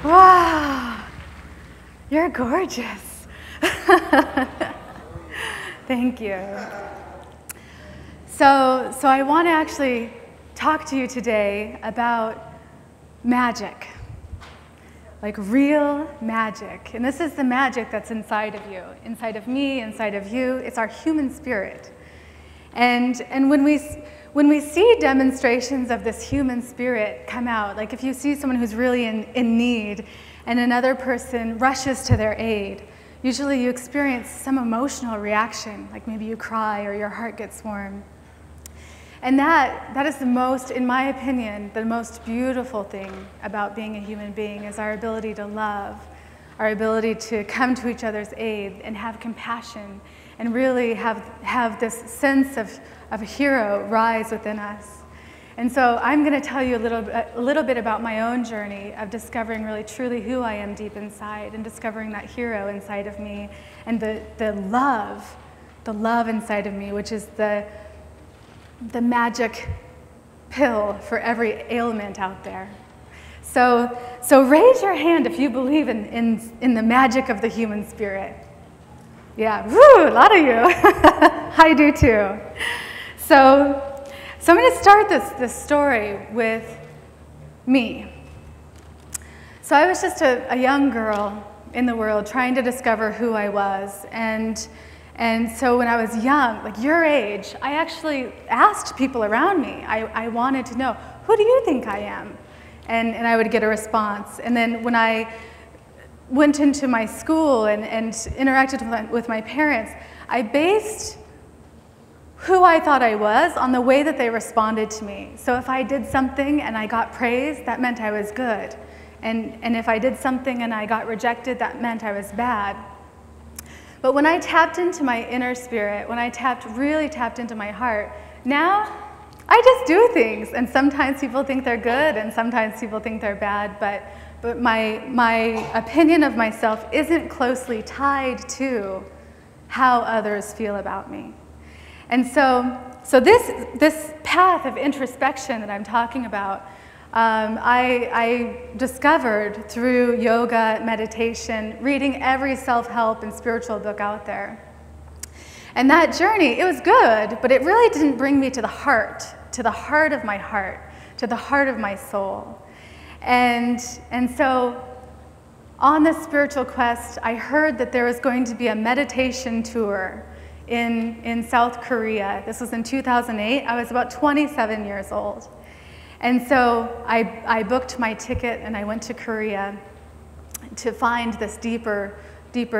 Wow, you're gorgeous. Thank you. So I want to actually talk to you today about magic, like real magic. And this is the magic that's inside of you, inside of me, inside of you. It's our human spirit. And when we see demonstrations of this human spirit come out, like if you see someone who's really in need and another person rushes to their aid, usually you experience some emotional reaction, like maybe you cry or your heart gets warm. And that is the most, in my opinion, the most beautiful thing about being a human being is our ability to love, our ability to come to each other's aid and have compassion and really have this sense of a hero rise within us. And so I'm going to tell you a little bit about my own journey of discovering really truly who I am deep inside and discovering that hero inside of me and the love inside of me, which is the magic pill for every ailment out there. So raise your hand if you believe in the magic of the human spirit. Yeah, woo, a lot of you. I do too. So I'm going to start this story with me. So I was just a young girl in the world trying to discover who I was. And so when I was young, like your age, I actually asked people around me. I wanted to know, who do you think I am? And I would get a response. And then when I went into my school and interacted with my parents, I based who I thought I was on the way that they responded to me. So if I did something and I got praise, that meant I was good. And if I did something and I got rejected, that meant I was bad. But when I tapped into my inner spirit, when I really tapped into my heart, now I just do things. And sometimes people think they're good and sometimes people think they're bad, but my opinion of myself isn't closely tied to how others feel about me. And so this path of introspection that I'm talking about, I discovered through yoga, meditation, reading every self-help and spiritual book out there. And that journey, it was good, but it really didn't bring me to the heart of my heart, to the heart of my soul. And so on this spiritual quest, I heard that there was going to be a meditation tour in South Korea. This was in 2008. I was about 27 years old. And so I booked my ticket and I went to Korea to find this deeper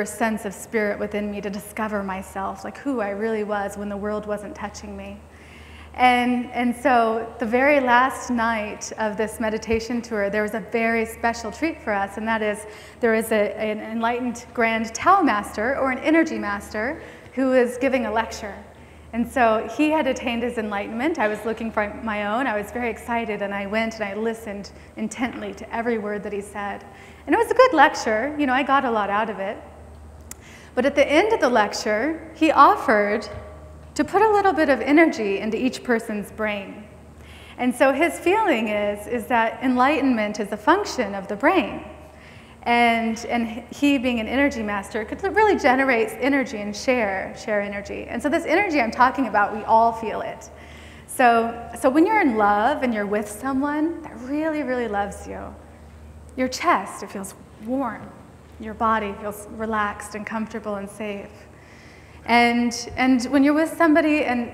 sense of spirit within me, to discover myself, like who I really was when the world wasn't touching me. And so the very last night of this meditation tour, there was a very special treat for us, and that is there is an enlightened grand Tao master, or an energy master, who is giving a lecture. And so he had attained his enlightenment. I was looking for my own. I was very excited, and I went and I listened intently to every word that he said. And it was a good lecture. You know, I got a lot out of it. But at the end of the lecture, he offered to put a little bit of energy into each person's brain. And so his feeling is that enlightenment is a function of the brain. And he, being an energy master, could really generate energy and share energy. And so this energy I'm talking about, we all feel it. So when you're in love and you're with someone that really, really loves you, your chest, it feels warm. Your body feels relaxed and comfortable and safe. And when you're with somebody and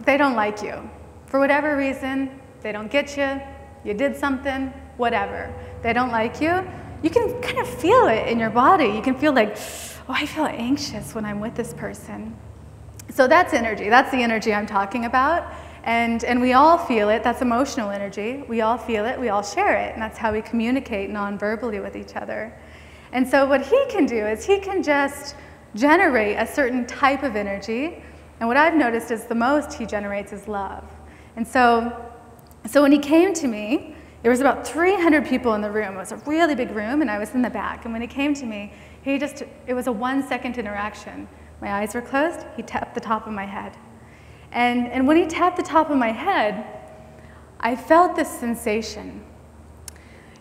they don't like you, for whatever reason, they don't get you, you did something, whatever, they don't like you, you can kind of feel it in your body. You can feel like, oh, I feel anxious when I'm with this person. So that's energy. That's the energy I'm talking about. And we all feel it. That's emotional energy. We all feel it. We all share it. And that's how we communicate non-verbally with each other. And so what he can do is he can just generate a certain type of energy. And what I've noticed is the most he generates is love. And so when he came to me, there was about 300 people in the room. It was a really big room, and I was in the back. And when he came to me, it was a 1-second interaction. My eyes were closed. He tapped the top of my head. And when he tapped the top of my head, I felt this sensation.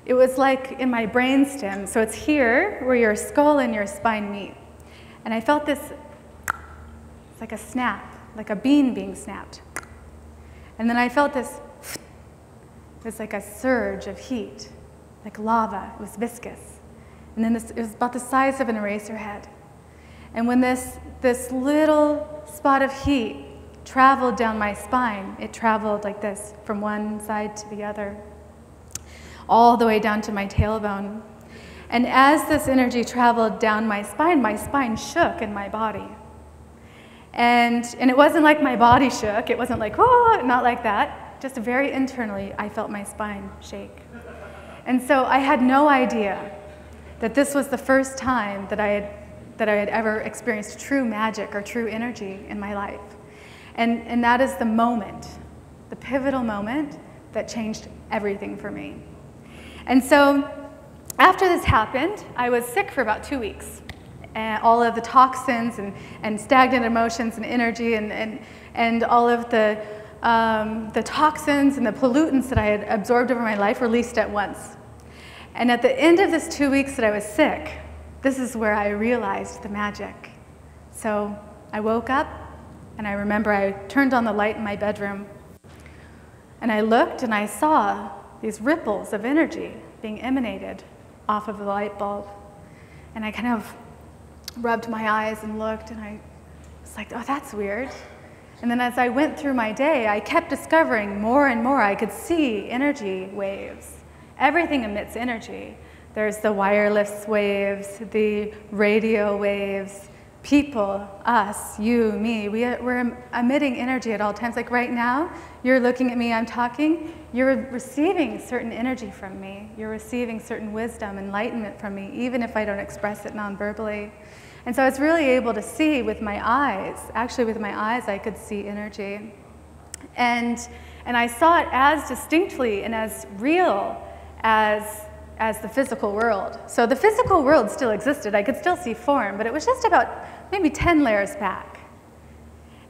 it was like in my brainstem. So it's here where your skull and your spine meet. And I felt this, it's like a snap, like a bean being snapped. And then I felt this, it was like a surge of heat, like lava. It was viscous. And then it was about the size of an eraser head. And when this little spot of heat traveled down my spine, it traveled like this, from one side to the other, all the way down to my tailbone. And as this energy traveled down my spine shook in my body. And it wasn't like my body shook. It wasn't like, oh, not like that. Just very internally, I felt my spine shake. And so I had no idea that this was the first time that I had ever experienced true magic or true energy in my life. And that is the moment, the pivotal moment that changed everything for me. And so after this happened, I was sick for about 2 weeks. And all of the toxins and stagnant emotions and energy and all of the toxins and the pollutants that I had absorbed over my life released at once. And at the end of this 2 weeks that I was sick, this is where I realized the magic. So I woke up, and I remember I turned on the light in my bedroom, and I looked and I saw these ripples of energy being emanated off of the light bulb. And I kind of rubbed my eyes and looked, and I was like, oh, that's weird. And then as I went through my day, I kept discovering more and more. I could see energy waves. Everything emits energy. There's the wireless waves, the radio waves, people, us, you, me. We're emitting energy at all times. Like right now, you're looking at me, I'm talking, you're receiving certain energy from me. You're receiving certain wisdom, enlightenment from me, even if I don't express it non-verbally. And so I was really able to see with my eyes. Actually, with my eyes, I could see energy. And I saw it as distinctly and as real as the physical world. So the physical world still existed. I could still see form, but it was just about maybe 10 layers back.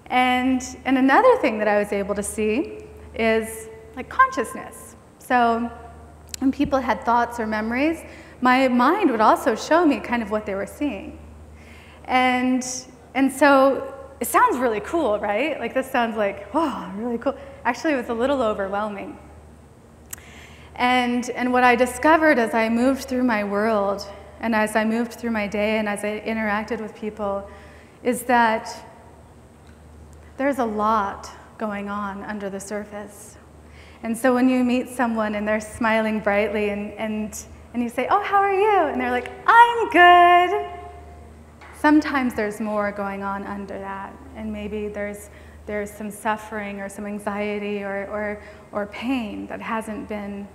And another thing that I was able to see is like consciousness. So when people had thoughts or memories, my mind would also show me kind of what they were seeing. And so it sounds really cool, right? Like this sounds like, oh, really cool. Actually, it was a little overwhelming. And what I discovered as I moved through my world, and as I moved through my day, and as I interacted with people, is that there's a lot going on under the surface. And so when you meet someone and they're smiling brightly and you say, oh, how are you? And they're like, I'm good. Sometimes there's more going on under that, and maybe there's some suffering or some anxiety or pain that hasn't been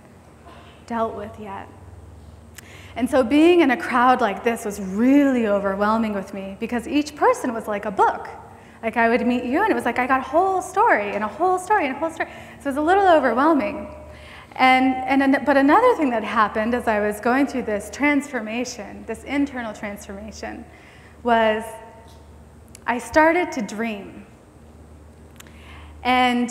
dealt with yet. And so being in a crowd like this was really overwhelming with me, because each person was like a book. Like I would meet you and it was like I got a whole story and a whole story and a whole story. So it was a little overwhelming. But another thing that happened as I was going through this transformation, this internal transformation, was I started to dream. And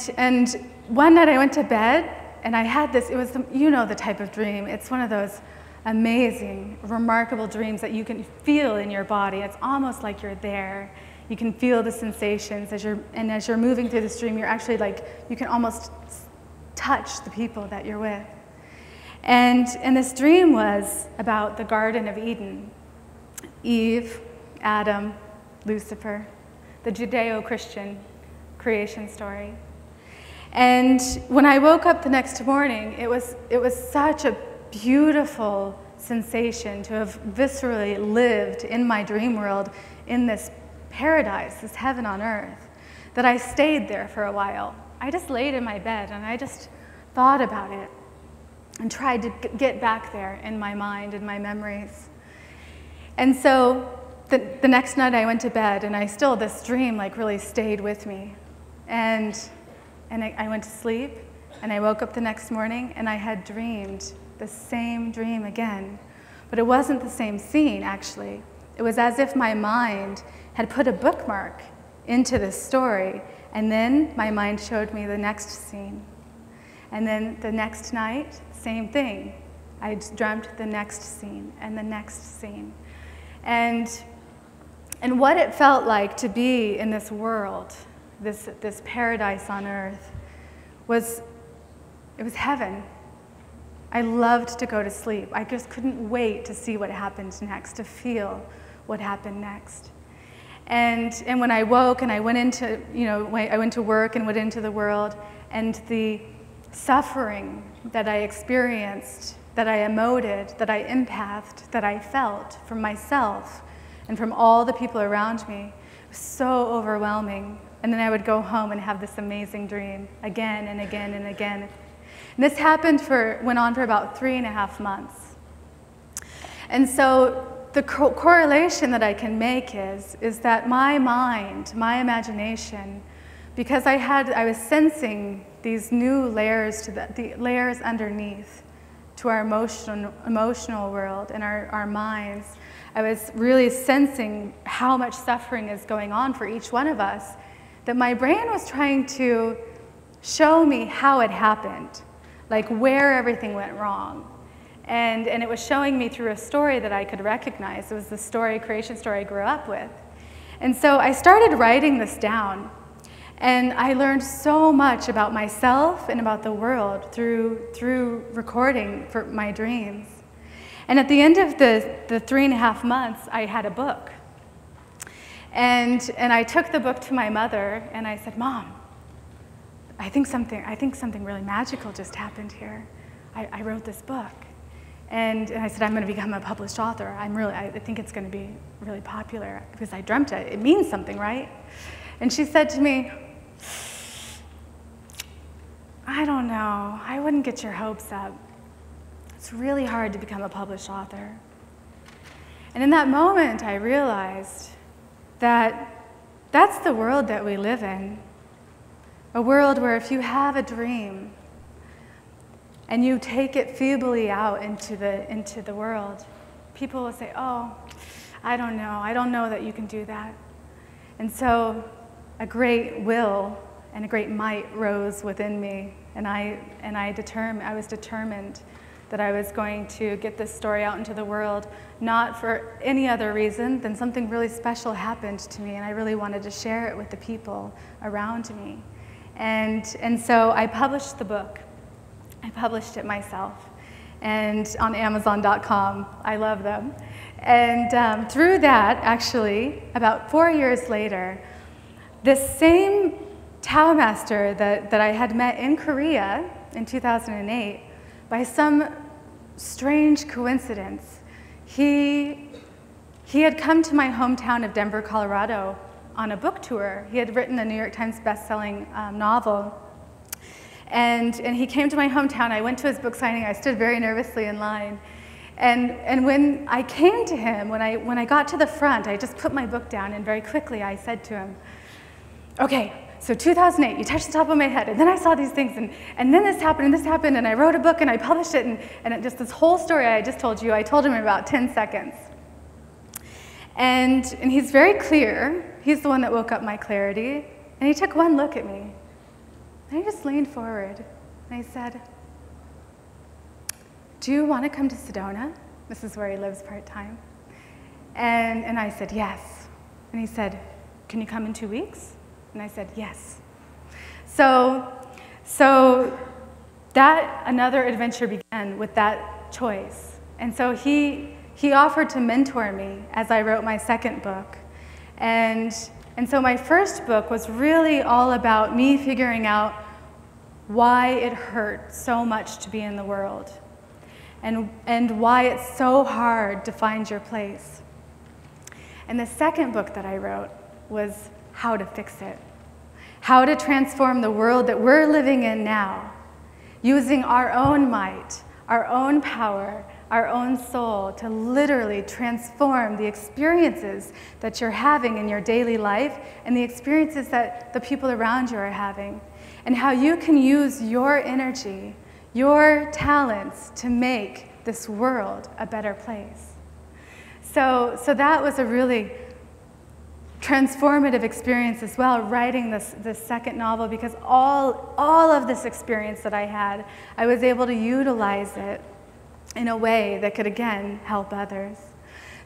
one night I went to bed and I had this, it was, you know, the type of dream. It's one of those amazing, remarkable dreams that you can feel in your body. It's almost like you're there. You can feel the sensations as you're moving through this dream. You're actually like, you can almost touch the people that you're with. And this dream was about the Garden of Eden. Eve, Adam, Lucifer, the Judeo-Christian creation story. And when I woke up the next morning, it was such a beautiful sensation to have viscerally lived in my dream world in this paradise, this heaven on earth, that I stayed there for a while. I just laid in my bed and I just thought about it and tried to get back there in my mind and my memories. And so the next night I went to bed and this dream like really stayed with me. And I went to sleep and I woke up the next morning and I had dreamed the same dream again. But it wasn't the same scene, actually. It was as if my mind had put a bookmark into this story, and then my mind showed me the next scene. And then the next night, same thing. I dreamt the next scene and the next scene. And what it felt like to be in this world, this paradise on earth, it was heaven. I loved to go to sleep. I just couldn't wait to see what happened next, to feel what happened next. And when I woke and I went into, I went to work and went into the world, and the suffering that I experienced, that I emoted, that I empathed, that I felt from myself and from all the people around me was so overwhelming. And then I would go home and have this amazing dream again and again and again. And this went on for about 3.5 months. And so the correlation that I can make is that my mind, my imagination, because I was sensing these new layers to the layers underneath to our emotional world and our minds. I was really sensing how much suffering is going on for each one of us, that my brain was trying to show me how it happened, like where everything went wrong. And it was showing me through a story that I could recognize. It was the creation story I grew up with. And so I started writing this down. And I learned so much about myself and about the world through recording for my dreams. And at the end of the 3.5 months, I had a book. And I took the book to my mother, and I said, "Mom, I think something really magical just happened here. I wrote this book." And I said, "I'm going to become a published author. I think it's going to be really popular because I dreamt it. It means something, right?" And she said to me, "I don't know. I wouldn't get your hopes up. It's really hard to become a published author." And in that moment, I realized that that's the world that we live in. A world where if you have a dream and you take it feebly out into the world, people will say, "Oh, I don't know that you can do that." And so a great will and a great might rose within me, and I was determined that I was going to get this story out into the world, not for any other reason than something really special happened to me, and I really wanted to share it with the people around me. And so I published the book. I published it myself, and on Amazon.com. I love them. And through that, actually, about 4 years later, this same Tao master that I had met in Korea in 2008, by some strange coincidence, he had come to my hometown of Denver, Colorado on a book tour. He had written a New York Times best-selling novel. And he came to my hometown. I went to his book signing. I stood very nervously in line. And when I came to him, when I got to the front, I just put my book down, and very quickly I said to him, "Okay, so 2008, you touched the top of my head, and then I saw these things, and then this happened, and I wrote a book, and I published it, and just this whole story I just told you, I told him in about 10 seconds. And he's very clear. He's the one that woke up my clarity. And he took one look at me. And he just leaned forward. And he said, "Do you want to come to Sedona?" This is where he lives part-time. And I said, "Yes." And he said, "Can you come in 2 weeks?" And I said, "Yes." So that another adventure began with that choice. And so he offered to mentor me as I wrote my second book. And so my first book was really all about me figuring out why it hurt so much to be in the world, and why it's so hard to find your place. And the second book that I wrote was how to fix it, how to transform the world that we're living in now, using our own might, our own power, our own soul to literally transform the experiences that you're having in your daily life and the experiences that the people around you are having, and how you can use your energy, your talents to make this world a better place. So that was a really transformative experience as well, writing this second novel, because all of this experience that I had, I was able to utilize it in a way that could, again, help others.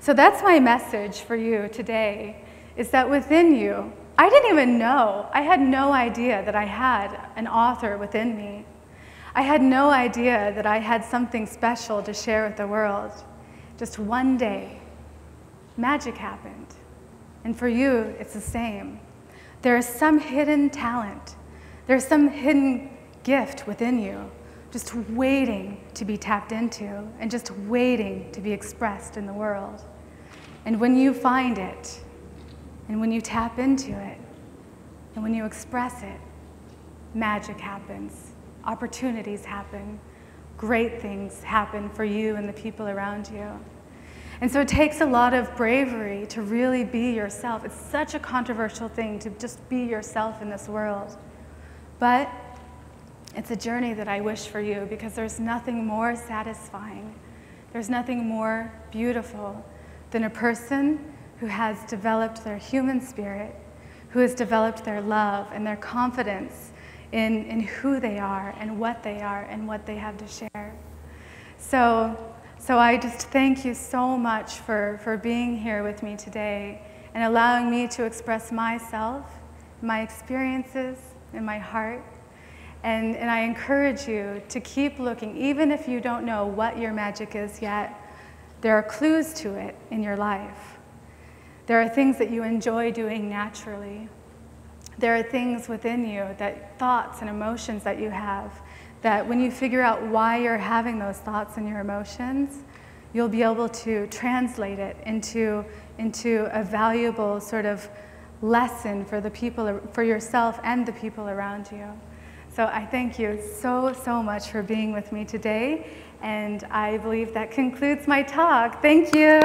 So that's my message for you today, is that within you, I didn't even know, I had no idea that I had an author within me. I had no idea that I had something special to share with the world. Just one day, magic happened. And for you, it's the same. There is some hidden talent. There's some hidden gift within you, just waiting to be tapped into and just waiting to be expressed in the world. And when you find it, and when you tap into it, and when you express it, magic happens, opportunities happen, great things happen for you and the people around you. And so it takes a lot of bravery to really be yourself. It's such a controversial thing to just be yourself in this world. But it's a journey that I wish for you, because there's nothing more satisfying, there's nothing more beautiful than a person who has developed their human spirit, who has developed their love and their confidence in who they are and what they are and what they have to share. So I just thank you so much for being here with me today and allowing me to express myself, my experiences, and my heart. And I encourage you to keep looking, even if you don't know what your magic is yet. There are clues to it in your life. There are things that you enjoy doing naturally. There are things within you, that thoughts and emotions that you have, that when you figure out why you're having those thoughts and your emotions, you'll be able to translate it into a valuable sort of lesson for the people, for yourself and the people around you. So I thank you so, so much for being with me today, and I believe that concludes my talk. Thank you.